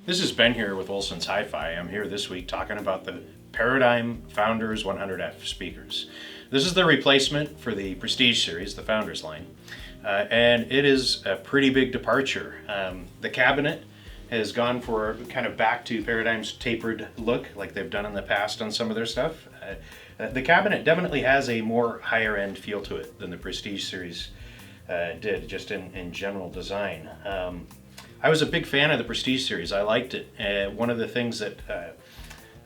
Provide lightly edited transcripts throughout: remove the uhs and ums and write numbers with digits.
This is Ben here with Olson's Hi-Fi. I'm here this week talking about the Paradigm Founders 100F speakers. This is the replacement for the Prestige series, the Founders line, and it is a pretty big departure. The cabinet has gone for kind of back to Paradigm's tapered look like they've done in the past on some of their stuff. The cabinet definitely has a more higher end feel to it than the Prestige series did, just in general design. I was a big fan of the Prestige series. I liked it. One of the things that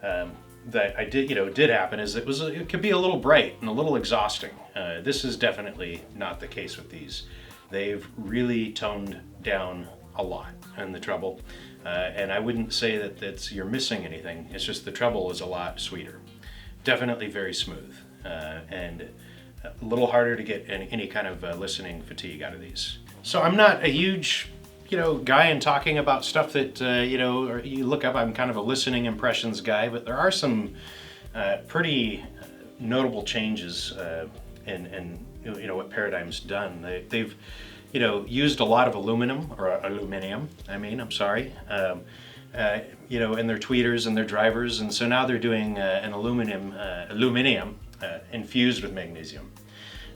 I did happen is it could be a little bright and a little exhausting. This is definitely not the case with these. They've really toned down a lot in the treble, and I wouldn't say that you're missing anything. It's just the treble is a lot sweeter. Definitely very smooth, and a little harder to get any kind of listening fatigue out of these. So I'm not a huge guy in talking about stuff that, or you look up. I'm kind of a listening impressions guy, but there are some pretty notable changes in what Paradigm's done. They've used a lot of aluminium, I'm sorry, in their tweeters and their drivers, and so now they're doing an aluminium infused with magnesium.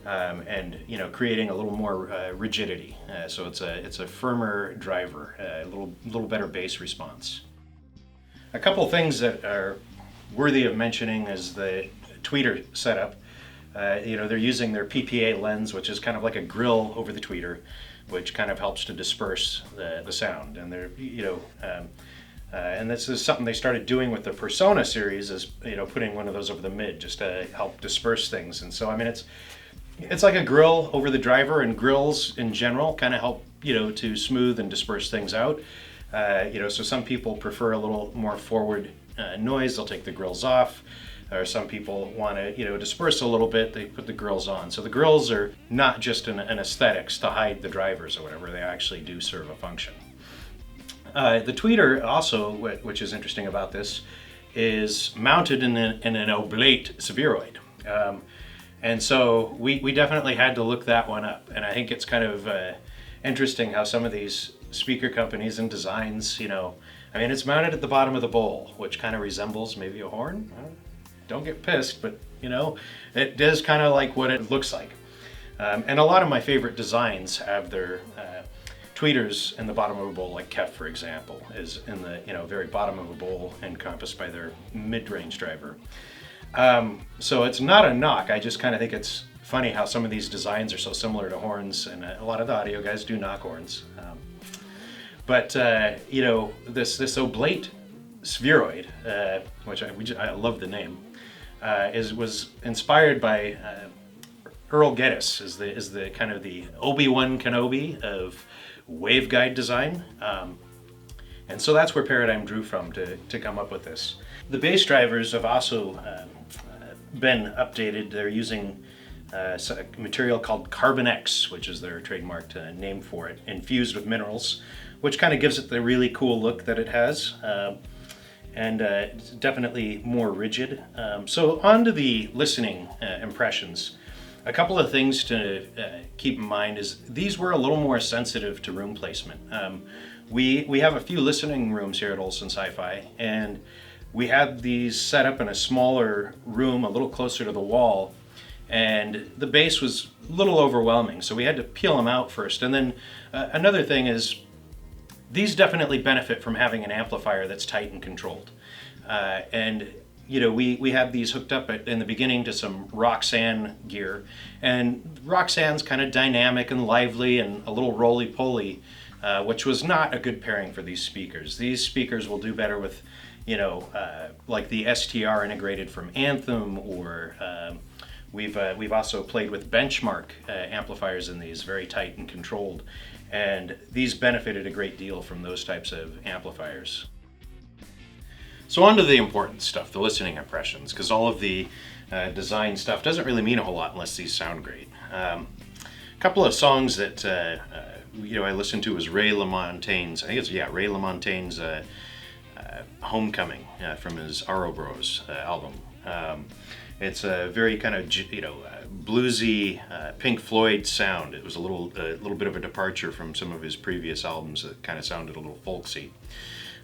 And creating a little more rigidity. So it's a firmer driver, a little better bass response. A couple things that are worthy of mentioning is the tweeter setup. They're using their PPA lens, which is kind of like a grill over the tweeter, which kind of helps to disperse the sound. And they're and this is something they started doing with the Persona series, is putting one of those over the mid just to help disperse things. And so it's like a grill over the driver, and grills in general kind of help, to smooth and disperse things out. So some people prefer a little more forward noise, they'll take the grills off. Or some people want to, disperse a little bit, they put the grills on. So the grills are not just an aesthetics to hide the drivers or whatever, they actually do serve a function. The tweeter also, which is interesting about this, is mounted in an oblate spheroid. And so we definitely had to look that one up. And I think it's kind of interesting how some of these speaker companies and designs, it's mounted at the bottom of the bowl, which kind of resembles maybe a horn. Don't get pissed, but it does kind of like what it looks like. And a lot of my favorite designs have their tweeters in the bottom of a bowl, like Kef, for example, is in the very bottom of a bowl encompassed by their mid-range driver. So it's not a knock. I just kind of think it's funny how some of these designs are so similar to horns, and a lot of the audio guys do knock horns. But this oblate spheroid, which I love the name, was inspired by Earl Geddes, is the kind of the Obi-Wan Kenobi of waveguide design. And so that's where Paradigm drew from to come up with this. The bass drivers have also been updated. They're using a material called Carbon X, which is their trademarked name for it, infused with minerals, which kind of gives it the really cool look that it has. And it's definitely more rigid. So on to the listening impressions. A couple of things to keep in mind is these were a little more sensitive to room placement. We have a few listening rooms here at Olson's Hi-Fi, and we had these set up in a smaller room, a little closer to the wall, and the bass was a little overwhelming, so we had to peel them out first. And then another thing is these definitely benefit from having an amplifier that's tight and controlled. We had these hooked up in the beginning to some Roxanne gear, and Roxanne's kind of dynamic and lively and a little roly-poly, which was not a good pairing for these speakers. These speakers will do better with, like the STR integrated from Anthem, or we've also played with benchmark amplifiers in these, very tight and controlled, and these benefited a great deal from those types of amplifiers. So on to the important stuff, the listening impressions, because all of the design stuff doesn't really mean a whole lot unless these sound great. A couple of songs that I listened to was Ray LaMontagne's, Ray LaMontagne's Homecoming from his Ouroboros album. It's a very kind of bluesy Pink Floyd sound. It was a little bit of a departure from some of his previous albums that kind of sounded a little folksy.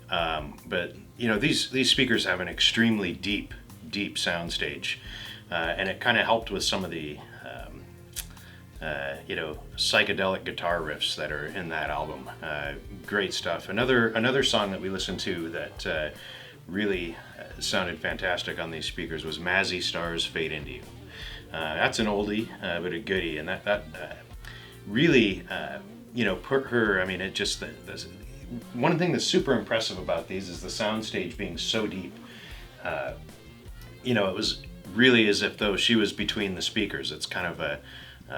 But you know, these speakers have an extremely deep soundstage, and it kind of helped with some of the you know, psychedelic guitar riffs that are in that album. Great stuff. Another song that we listened to that really sounded fantastic on these speakers was Mazzy Star's "Fade Into You." That's an oldie, but a goodie, and that really, you know, put her. I mean, it just one thing that's super impressive about these is the soundstage being so deep. You know, it was really as if though she was between the speakers. It's kind of a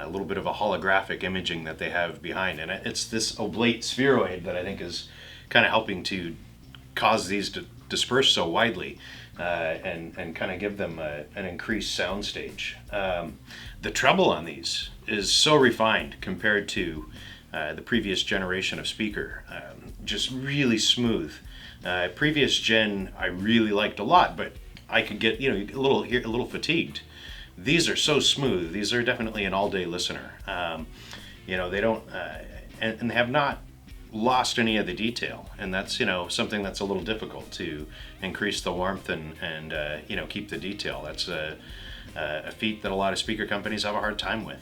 little bit of a holographic imaging that they have behind, and it's this oblate spheroid that I think is kind of helping to cause these to disperse so widely, and kind of give them an increased soundstage. The treble on these is so refined compared to the previous generation of speaker, just really smooth. Previous gen I really liked a lot, but I could get, you know, a little fatigued. These are so smooth. These are definitely an all-day listener. You know, they don't, and they have not lost any of the detail, and that's, you know, something that's a little difficult to increase the warmth and you know, keep the detail. That's a feat that a lot of speaker companies have a hard time with.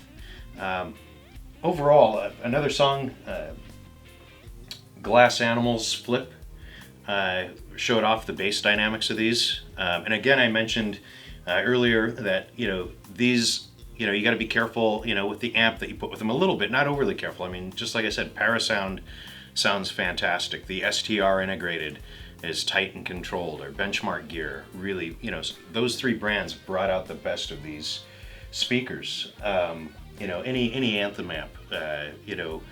Overall, another song, Glass Animals Flip, showed off the bass dynamics of these. And again, I mentioned earlier that, you know, these, you know, you got to be careful, you know, with the amp that you put with them a little bit, not overly careful. I mean, just like I said, Parasound sounds fantastic. The STR integrated is tight and controlled, or Benchmark Gear, really, you know, those three brands brought out the best of these speakers. You know, any Anthem amp, you know,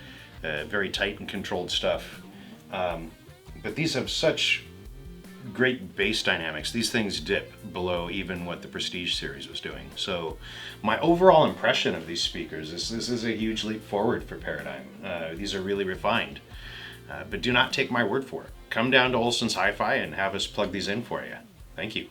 very tight and controlled stuff. But these have such great bass dynamics. These things dip below even what the Prestige series was doing. So my overall impression of these speakers is this is a huge leap forward for Paradigm. These are really refined. But do not take my word for it. Come down to Olson's Hi-Fi and have us plug these in for you. Thank you.